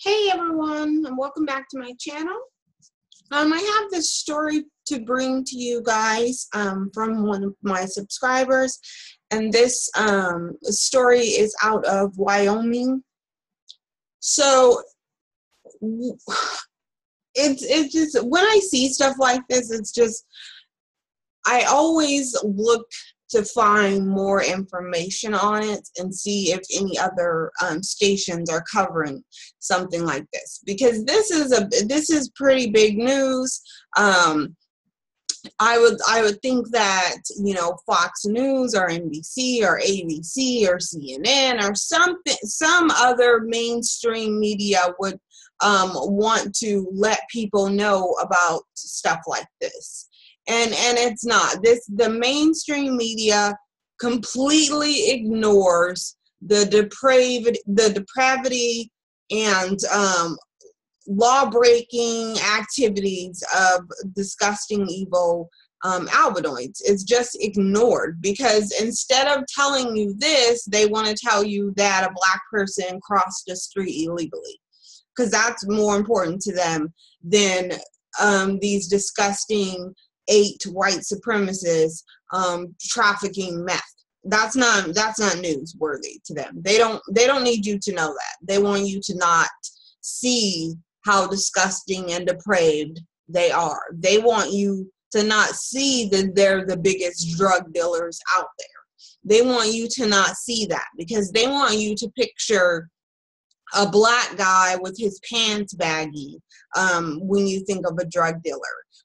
Hey everyone, and welcome back to my channel. I have this story to bring to you guys from one of my subscribers, and this story is out of Wyoming. So it's just, when I see stuff like this, it's just, I always look to find more information on it and see if any other stations are covering something like this, because this is pretty big news. I would think that, you know, Fox News or NBC or ABC or CNN or some other mainstream media would want to let people know about stuff like this. And it's not. The mainstream media completely ignores the depravity and law-breaking activities of disgusting, evil albinoids. It's just ignored, because instead of telling you this, they want to tell you that a black person crossed the street illegally, because that's more important to them than these disgusting 8 white supremacists trafficking meth. That's not newsworthy to them. They don't need you to know that. They want you to not see how disgusting and depraved they are. They want you to not see that they're the biggest drug dealers out there. They want you to not see that, because they want you to picture a black guy with his pants baggy when you think of a drug dealer.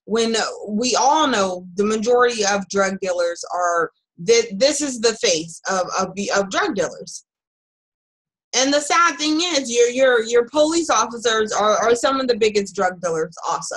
When we all know the majority of drug dealers are, this is the face of drug dealers. And the sad thing is, your police officers are some of the biggest drug dealers also.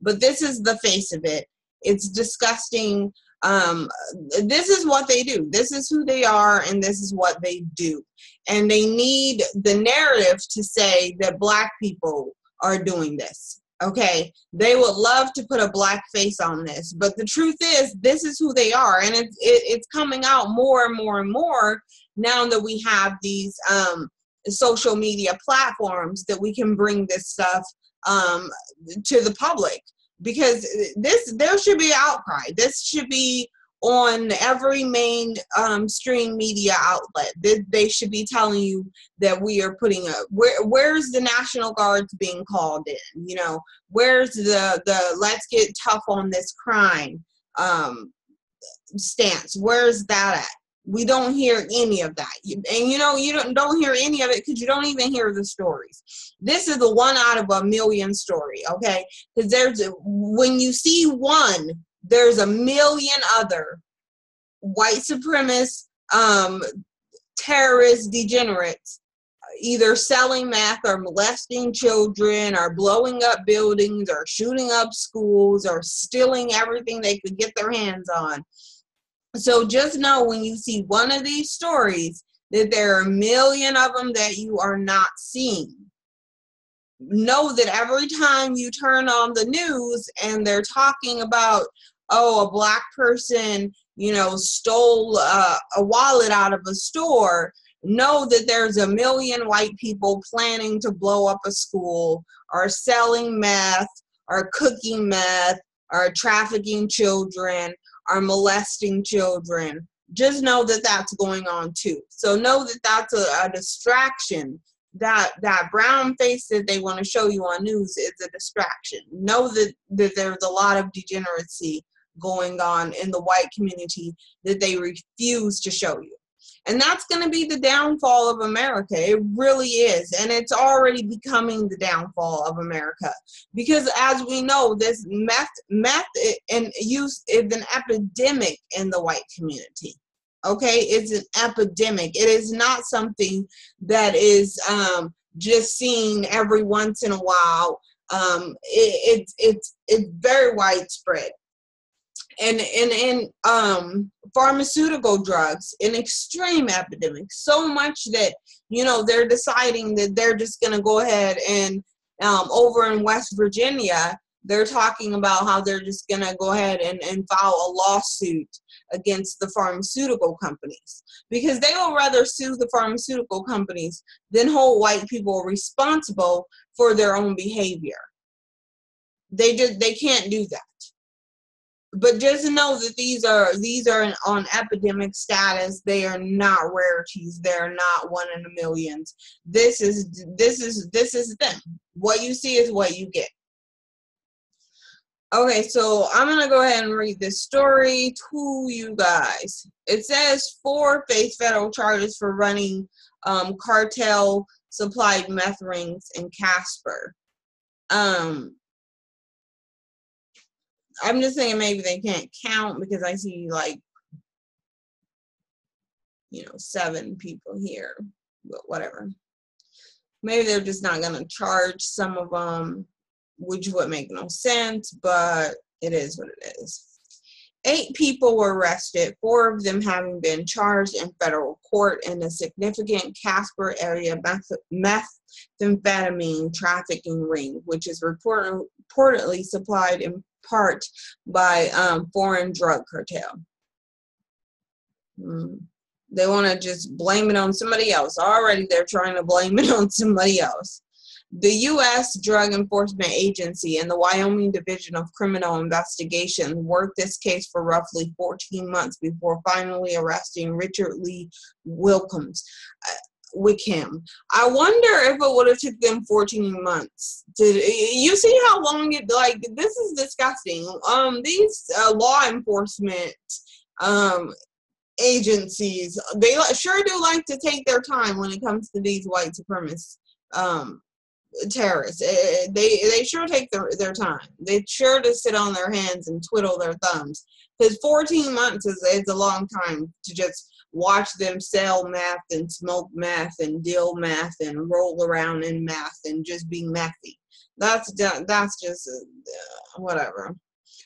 But this is the face of it. It's disgusting. This is what they do. This is who they are, and this is what they do. And they need the narrative to say that black people are doing this. Okay, they would love to put a black face on this, but the truth is, this is who they are, and it's coming out more and more and more now that we have these social media platforms that we can bring this stuff to the public. Because there should be an outcry. This should be on every main stream media outlet. They should be telling you that we are putting where's the National Guards being called in? You know, where's the let's get tough on this crime stance? Where's that at? We don't hear any of that. And you know, you don't hear any of it because you don't even hear the stories. This is the one out of a million story, okay? Because when you see one, there's a million other white supremacist, terrorist degenerates, either selling meth or molesting children or blowing up buildings or shooting up schools or stealing everything they could get their hands on. So just know, when you see one of these stories, that there are a million of them that you are not seeing. Know that every time you turn on the news and they're talking about, oh, a black person, you know, stole a wallet out of a store, know that there's a million white people planning to blow up a school or selling meth or cooking meth or trafficking children are molesting children. Just know that that's going on too. So know that that's a distraction. That brown face that they want to show you on news is a distraction. Know that there's a lot of degeneracy going on in the white community that they refuse to show you. And that's going to be the downfall of America. It really is. And it's already becoming the downfall of America. Because as we know, this meth and use is an epidemic in the white community. Okay? It's an epidemic. It is not something that is just seen every once in a while. It's very widespread. And in pharmaceutical drugs, an extreme epidemic, so much that, you know, they're deciding that they're just going to go ahead and over in West Virginia, they're talking about how they're just going to go ahead and file a lawsuit against the pharmaceutical companies, because they will rather sue the pharmaceutical companies than hold white people responsible for their own behavior. They can't do that. But just know that these are on epidemic status. They are not rarities. They're not one in a million. This is them. What you see is what you get. Okay, so I'm gonna go ahead and read this story to you guys. It says 4 face federal charges for running cartel supplied meth rings in Casper. I'm just saying maybe they can't count because I see 7 people here, but whatever. Maybe they're just not gonna charge some of them, which would make no sense, but it is what it is. 8 people were arrested, 4 of them having been charged in federal court in a significant Casper area methamphetamine trafficking ring, which is reportedly supplied in part by foreign drug cartel. They want to just blame it on somebody else. Already they're trying to blame it on somebody else. The U.S. Drug Enforcement Agency and the Wyoming Division of Criminal Investigation worked this case for roughly 14 months before finally arresting Richard Lee Wickham. I wonder if it would have took them 14 months. You see how long it, this is disgusting. These law enforcement agencies, they sure do like to take their time when it comes to these white supremacist terrorists. They sure take their time. They sure to sit on their hands and twiddle their thumbs, because 14 months is a long time to just watch them sell meth and smoke meth and deal meth and roll around in meth and just be methy. That's just whatever.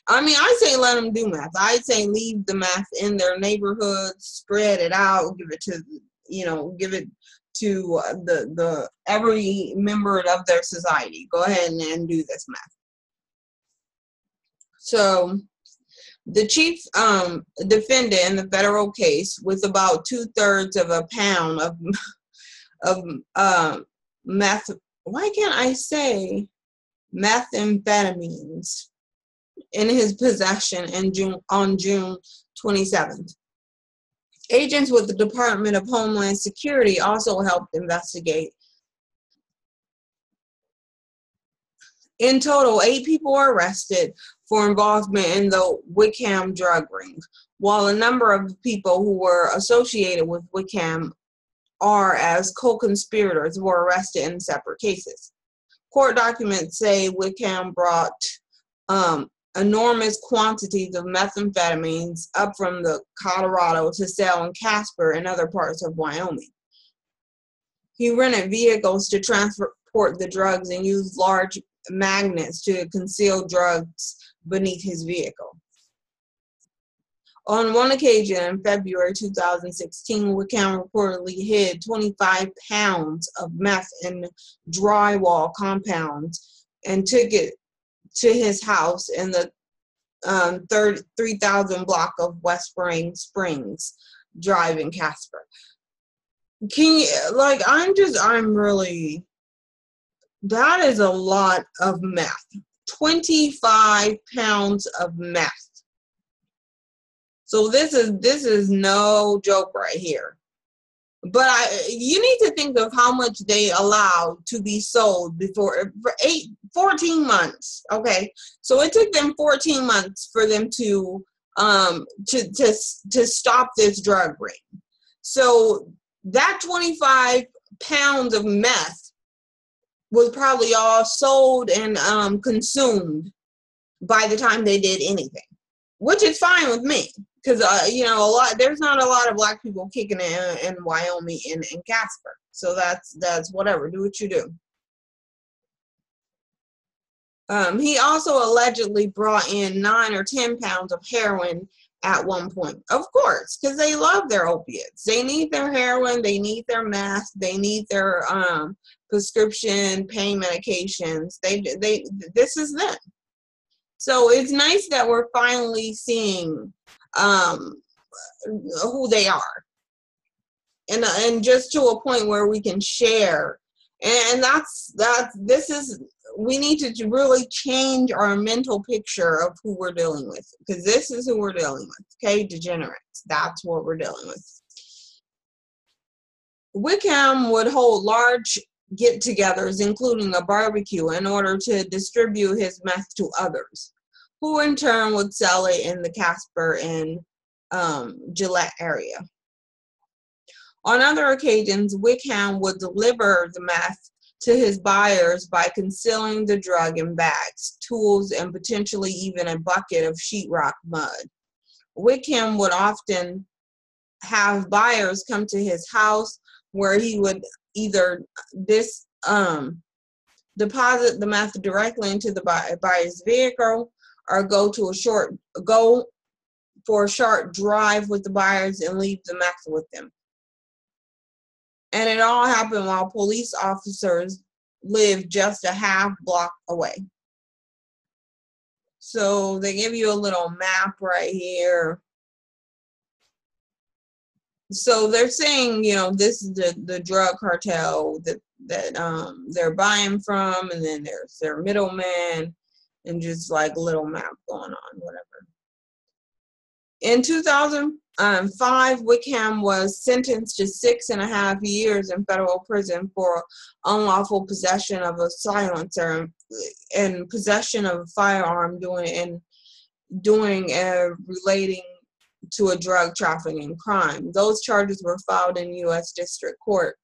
I mean, I say let them do meth. I say leave the meth in their neighborhoods, spread it out, give it to the every member of their society. Go ahead and do this meth. So the chief defendant in the federal case, with about 2/3 of a pound of meth. Why can't I say methamphetamines in his possession on June 27th. Agents with the Department of Homeland Security also helped investigate. In total, 8 people were arrested for involvement in the Wickham drug ring, while a number of people who were associated with Wickham or as co-conspirators were arrested in separate cases. Court documents say Wickham brought enormous quantities of methamphetamines up from the Colorado to sell in Casper and other parts of Wyoming. He rented vehicles to transport the drugs and used large magnets to conceal drugs beneath his vehicle. On one occasion in February 2016, Wickham reportedly hid 25 pounds of meth in drywall compounds and took it to his house in the 3000 block of West Springs Drive in Casper. That is a lot of meth. 25 pounds of meth. So this is no joke right here. But you need to think of how much they allowed to be sold for 14 months. Okay, so it took them 14 months for them to stop this drug ring. So that 25 pounds of meth was probably all sold and consumed by the time they did anything, which is fine with me. Because there's not a lot of black people kicking it in Wyoming and Casper, so that's whatever. Do what you do. He also allegedly brought in 9 or 10 pounds of heroin at one point. Of course, because they love their opiates. They need their heroin. They need their meth. They need their prescription pain medications. This is them. So it's nice that we're finally seeing who they are, and just to a point where we can share. And we need to really change our mental picture of who we're dealing with, because this is who we're dealing with. Okay, degenerates. That's what we're dealing with. Wickham would hold large get-togethers, including a barbecue, in order to distribute his meth to others, who in turn would sell it in the Casper and Gillette area. On other occasions, Wickham would deliver the meth to his buyers by concealing the drug in bags, tools, and potentially even a bucket of sheetrock mud. Wickham would often have buyers come to his house, where he would either deposit the meth directly into the buyer's vehicle, or go for a short drive with the buyers and leave the meth with them. And it all happened while police officers lived just a half block away. So they give you a little map right here. So they're saying, this is the drug cartel that they're buying from, and then there's their middleman, and just like a little map going on, whatever. In 2005, Wickham was sentenced to 6.5 years in federal prison for unlawful possession of a silencer and possession of a firearm relating to a drug trafficking crime. Those charges were filed in U.S. District Court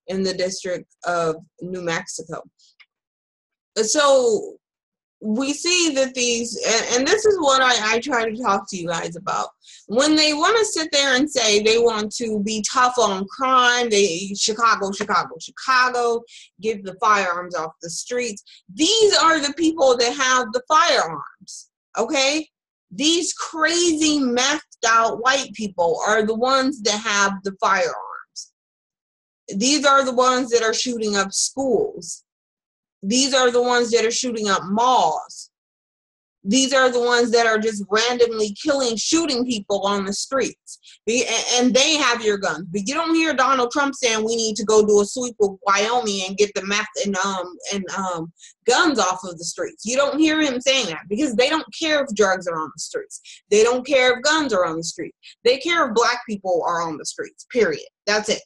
in the District of New Mexico. So we see that these, and this is what I try to talk to you guys about. When they want to sit there and say they want to be tough on crime, Chicago, give the firearms off the streets. These are the people that have the firearms, okay? These crazy methed out white people are the ones that have the firearms. These are the ones that are shooting up schools. These are the ones that are shooting up malls. These are the ones that are just randomly shooting people on the streets. And they have your guns. But you don't hear Donald Trump saying we need to go do a sweep of Wyoming and get the meth and guns off of the streets. You don't hear him saying that, because they don't care if drugs are on the streets. They don't care if guns are on the street. They care if black people are on the streets, period. That's it.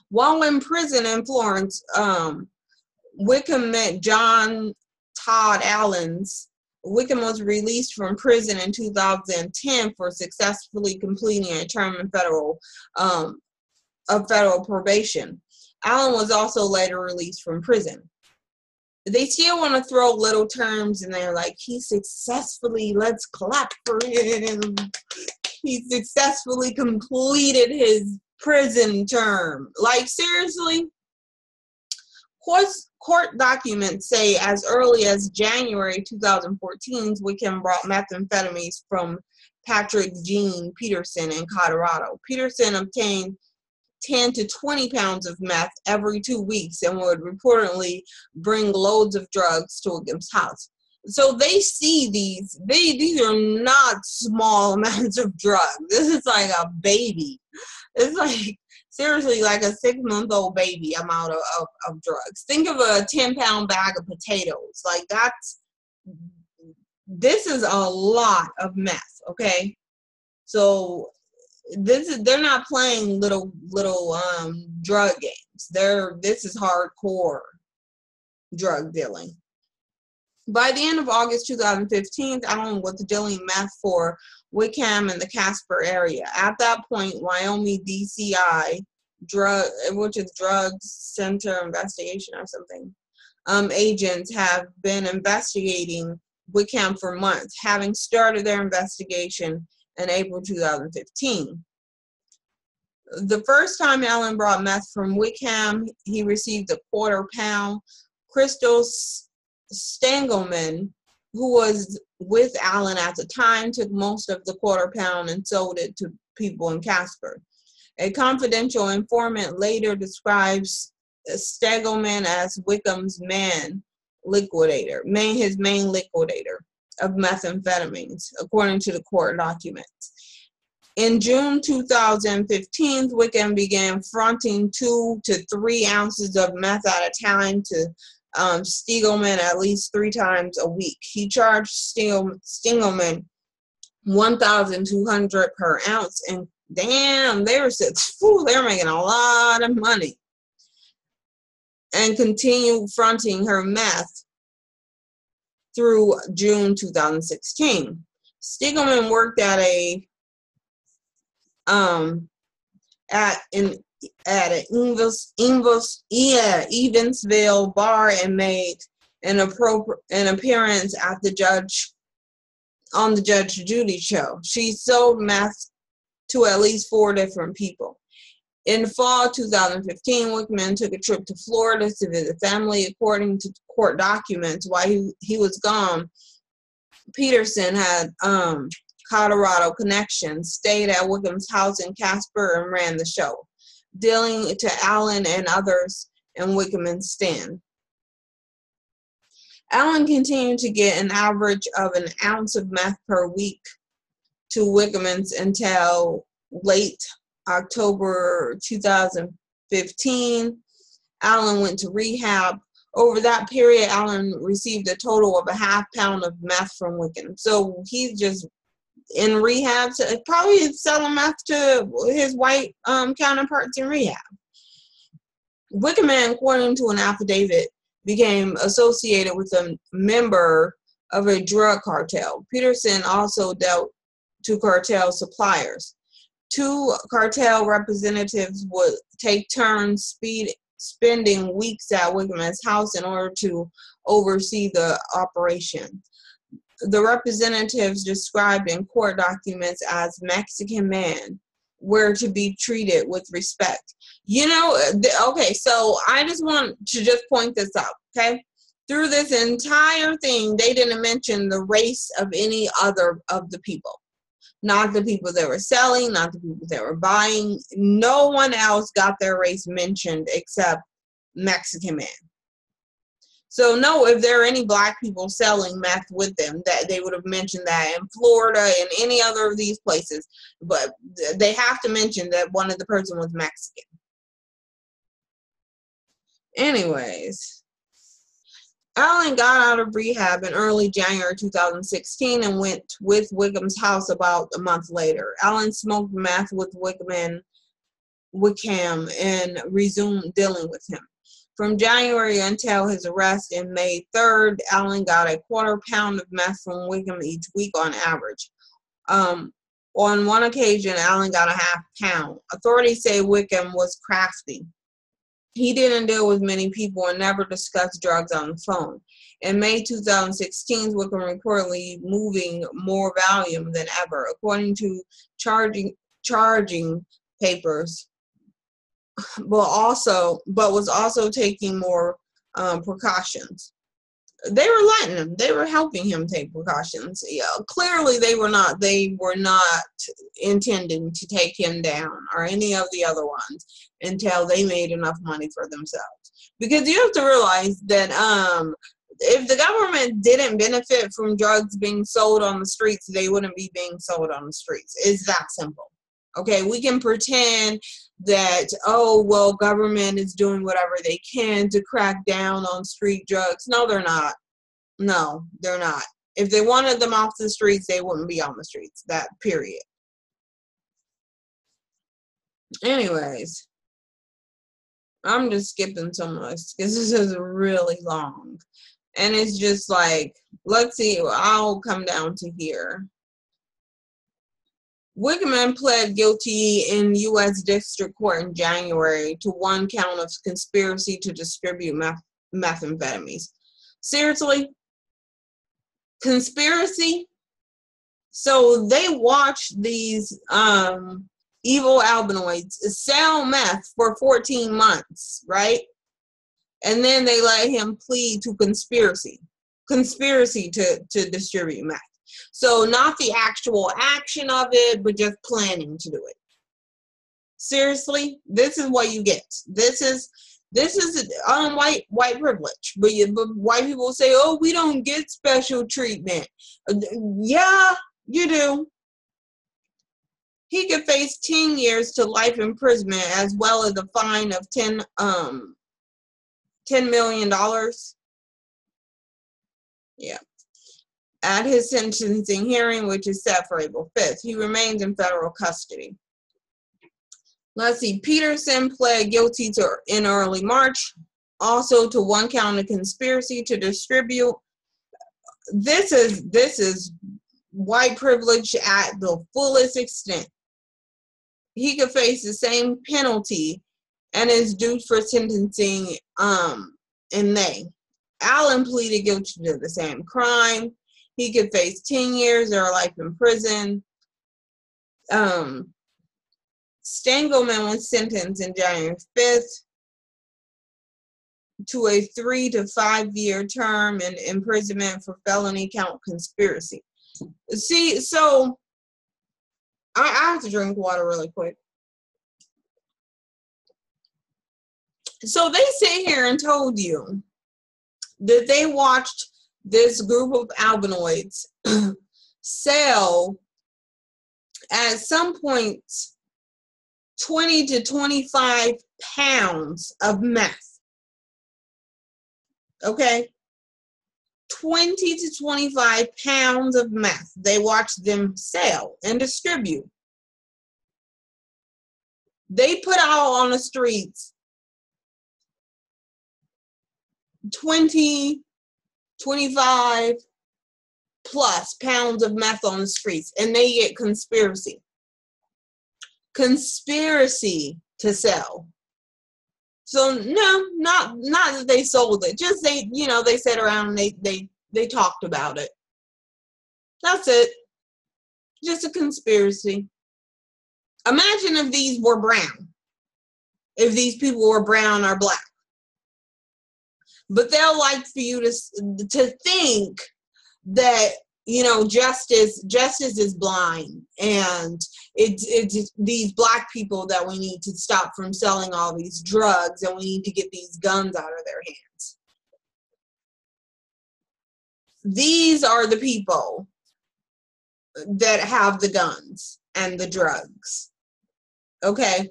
While in prison in Florence, Wickham met John Todd Allens. Wickham was released from prison in 2010 for successfully completing a term in federal probation. Allen was also later released from prison. They still want to throw little terms in there, like let's clap for him. He successfully completed his prison term. Like, seriously? Court documents say as early as January 2014, Wickham brought methamphetamines from Patrick Gene Peterson in Colorado. Peterson obtained 10 to 20 pounds of meth every 2 weeks and would reportedly bring loads of drugs to Wickham's house. So they see these are not small amounts of drugs. This is like a baby. It's like, seriously, like a 6-month-old baby amount of drugs. Think of a 10-pound bag of potatoes. Like, this is a lot of meth, okay? So they're not playing little drug games. This is hardcore drug dealing. By the end of August 2015, Allen was dealing meth for Wickham in the Casper area. At that point, Wyoming DCI, which is Drugs Center Investigation or something, agents have been investigating Wickham for months, having started their investigation in April 2015. The first time Allen brought meth from Wickham, he received a quarter pound. Crystal Stangelman, who was with Allen at the time, took most of the quarter pound and sold it to people in Casper. A confidential informant later describes Stangelman as Wickham's main liquidator of methamphetamines, according to the court documents. In June 2015, Wickham began fronting 2 to 3 ounces of meth at a time to Stiegelman at least 3 times a week. He charged Stiegelman $1,200 per ounce, and damn, they were making a lot of money. And continued fronting her meth through June 2016. Stiegelman worked at an Evansville bar and made an appearance at on the Judge Judy show. She sold meth to at least 4 different people. In fall 2015, Wickman took a trip to Florida to visit family. According to court documents, while he was gone, Peterson had Colorado connections, stayed at Wickham's house in Casper, and ran the show, dealing to Allen and others in Wickham and Stan. Allen continued to get an average of an ounce of meth per week to Wickham's until late October 2015. Allen went to rehab. Over that period, Allen received a total of a half pound of meth from Wickham. So he's just in rehab, probably selling meth to his white counterparts in rehab. Wickham, according to an affidavit, became associated with a member of a drug cartel. Peterson also dealt to cartel suppliers. 2 cartel representatives would take turns spending weeks at Wickham's house in order to oversee the operation. The representatives, described in court documents as Mexican men, were to be treated with respect. Okay, so I just want to point this out, okay? Through this entire thing, they didn't mention the race of any other of the people. Not the people that were selling, not the people that were buying. No one else got their race mentioned except Mexican men. So no, if there are any black people selling meth with them, that they would have mentioned that in Florida and any other of these places. But they have to mention that one of the person was Mexican. Anyways, Allen got out of rehab in early January 2016 and went with Wickham's house about a month later. Allen smoked meth with Wickham and resumed dealing with him. From January until his arrest in May 3rd, Allen got a quarter pound of meth from Wickham each week on average. On one occasion, Allen got a half pound. Authorities say Wickham was crafty. He didn't deal with many people and never discussed drugs on the phone. In May 2016, Wickham reportedly moving more volume than ever, according to charging papers, but was also taking more precautions. They were letting him. They were helping him take precautions. Yeah, clearly they were not intending to take him down or any of the other ones until they made enough money for themselves. Because you have to realize that if the government didn't benefit from drugs being sold on the streets, they wouldn't be being sold on the streets. It's that simple. Okay, we can pretend that, oh, well, government is doing whatever they can to crack down on street drugs. No, they're not. No, they're not. If they wanted them off the streets, they wouldn't be on the streets. That period. Anyways, I'm just skipping so much because this is really long. And it's just like, let's see, I'll come down to here. Wickham pled guilty in U.S. District Court in January to 1 count of conspiracy to distribute methamphetamines. Seriously? Conspiracy? So they watched these evil albinoids sell meth for 14 months, right? And then they let him plead to conspiracy to distribute meth. So not the actual action of it, but just planning to do it. Seriously, this is what you get. This is white privilege. But white people say, "Oh, we don't get special treatment." Yeah, you do. he could face 10 years to life imprisonment as well as a fine of $10 million. Yeah. At his sentencing hearing, which is set for April 5th, he remains in federal custody. Let's see. Peterson pled guilty in early March, also to 1 count of conspiracy to distribute. This is white privilege at the fullest extent. He could face the same penalty and is due for sentencing in May. Allen pleaded guilty to the same crime. He could face 10 years or life in prison. Stengelman was sentenced in January 5th to a 3 to 5 year term in imprisonment for felony count conspiracy. See, so I have to drink water really quick. So they sit here and told you that they watched this group of albinoids sell at some point 20 to 25 pounds of meth. Okay? 20 to 25 pounds of meth. They watched them sell and distribute. They put out on the streets 20, 25 plus pounds of meth on the streets, and they get conspiracy to sell. So no, not that they sold it, just they sat around and they talked about it. That's it. Just a conspiracy. Imagine if these were brown. If these people were brown or black. But they'll like for you to think that, justice is blind, and it's these black people that we need to stop from selling all these drugs, and we need to get these guns out of their hands. These are the people that have the guns and the drugs. Okay?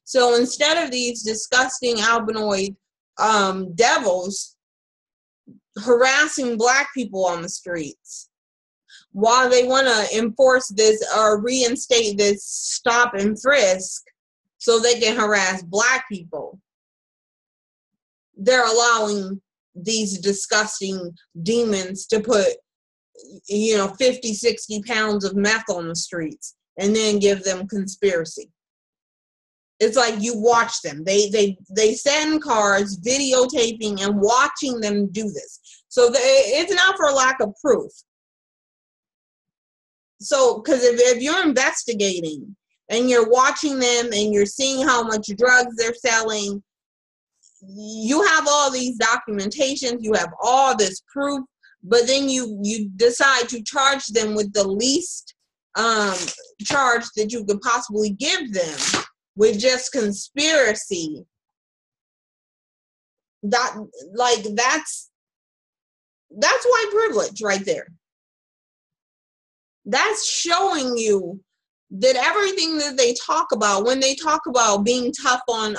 So instead of these disgusting albinoid devils harassing black people on the streets, while they want to enforce this or reinstate this stop and frisk so they can harass black people, they're allowing these disgusting demons to put 50, 60 pounds of meth on the streets and then give them conspiracy. It's like you watch them. They sat in cars videotaping and watching them do this. So it's not for lack of proof. So, because if you're investigating and you're watching them and you're seeing how much drugs they're selling, you have all these documentations, you have all this proof, but then you decide to charge them with the least charge that you could possibly give them, with just conspiracy. That's white privilege right there. That's showing you that everything that they talk about, when they talk about being tough on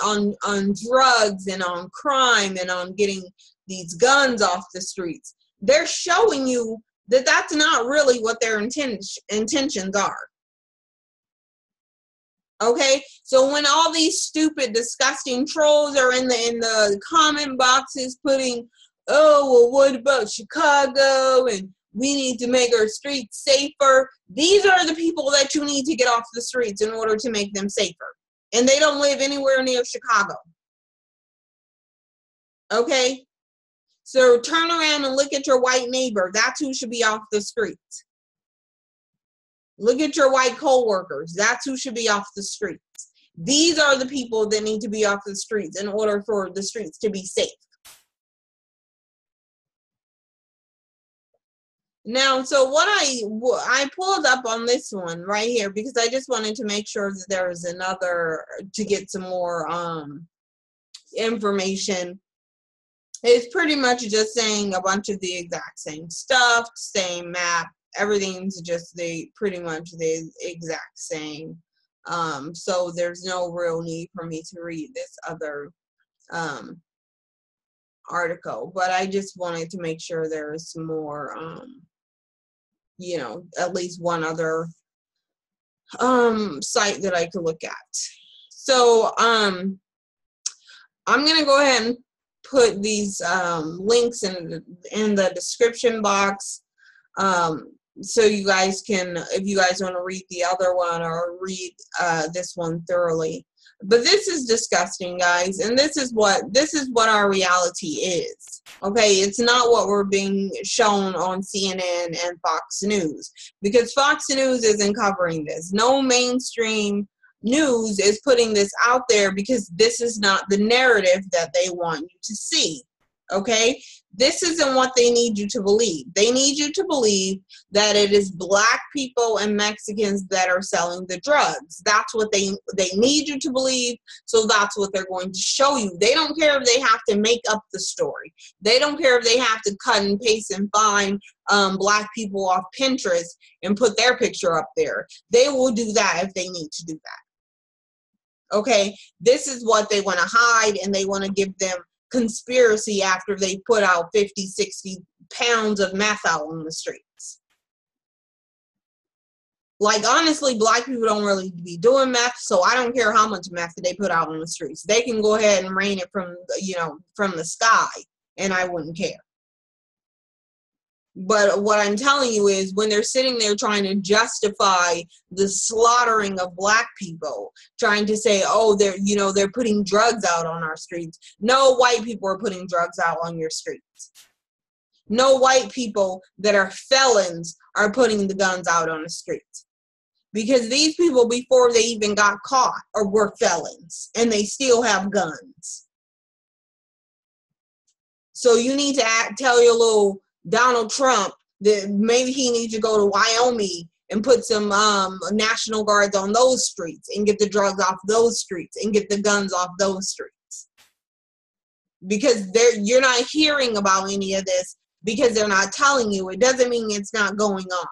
drugs and on crime and on getting these guns off the streets, they're showing you that that's not really what their intentions are. Okay, so when all these stupid, disgusting trolls are in the comment boxes putting, oh, well, what about Chicago? And we need to make our streets safer. These are the people that you need to get off the streets in order to make them safer. And they don't live anywhere near Chicago. Okay? So turn around and look at your white neighbor. That's who should be off the streets. Look at your white co-workers. That's who should be off the streets. These are the people that need to be off the streets in order for the streets to be safe. Now, so what I pulled up on this one right here because I just wanted to make sure that there was another, to get some more information. It's pretty much just saying a bunch of the exact same stuff, same map, everything's just pretty much the exact same. So there's no real need for me to read this other article, but I just wanted to make sure there is some more, you know, at least one other site that I could look at. So I'm gonna go ahead and put these links in the description box, so you guys can, if you guys want to read the other one or read this one thoroughly. But this is disgusting, guys, and this is what our reality is. Okay, it's not what we're being shown on CNN and Fox News, because Fox News isn't covering this. No mainstream news is putting this out there, because this is not the narrative that they want you to see. Okay, this isn't what they need you to believe. They need you to believe that it is black people and Mexicans that are selling the drugs. That's what they need you to believe, so that's what they're going to show you. They don't care if they have to make up the story. They don't care if they have to cut and paste and find black people off Pinterest and put their picture up there. They will do that if they need to do that. Okay, this is what they want to hide, and they want to give them conspiracy after they put out 50, 60 pounds of meth out on the streets. Like, honestly, black people don't really be doing meth, so I don't care how much meth they put out on the streets. They can go ahead and rain it from, you know, from the sky, and I wouldn't care. But what I'm telling you is, when they're sitting there trying to justify the slaughtering of black people, trying to say, oh, they're putting drugs out on our streets. No white people are putting drugs out on your streets. No white people that are felons are putting the guns out on the streets. Because these people, before they even got caught, were felons, and they still have guns. So you need to tell your little Donald Trump that maybe he needs to go to Wyoming and put some National Guards on those streets and get the drugs off those streets and get the guns off those streets. Because you're not hearing about any of this, because they're not telling you. It doesn't mean it's not going on.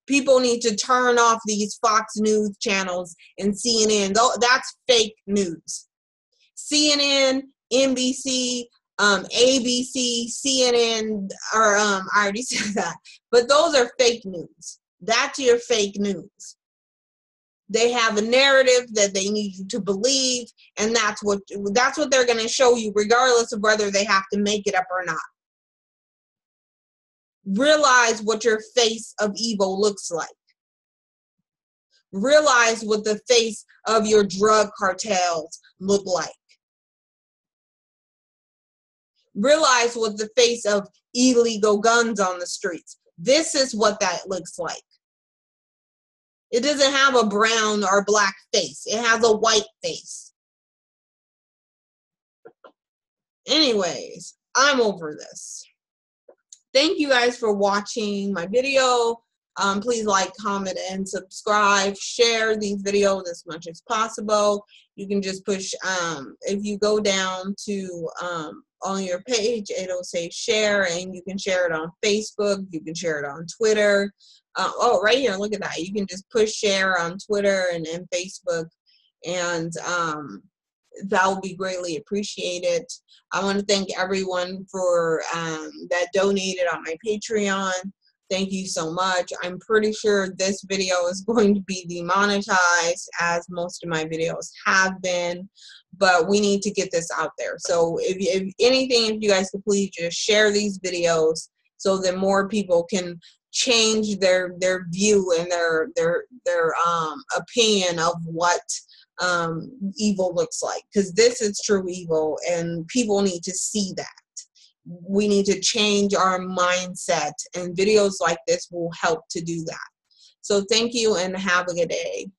People need to turn off these Fox News channels and CNN. That's fake news. CNN, NBC, ABC, CNN, or I already said that, but those are fake news. That's your fake news. They have a narrative that they need you to believe, and that's what they're going to show you, regardless of whether they have to make it up or not. Realize what your face of evil looks like. Realize what the face of your drug cartels look like. Realize what the face of illegal guns on the streets. This is what that looks like. It doesn't have a brown or black face. It has a white face. Anyways, I'm over this. Thank you guys for watching my video. Please like, comment, and subscribe. Share these videos as much as possible. You can just push, if you go down to on your page, it'll say share, and you can share it on Facebook. You can share it on Twitter. Oh, right here, look at that. You can just push share on Twitter and Facebook, and that will be greatly appreciated. I want to thank everyone for that donated on my Patreon. Thank you so much. I'm pretty sure this video is going to be demonetized, as most of my videos have been, but we need to get this out there. So if anything, if you guys could please just share these videos so that more people can change their view and their opinion of what evil looks like, because this is true evil, and people need to see that. We need to change our mindset, and videos like this will help to do that. So thank you, and have a good day.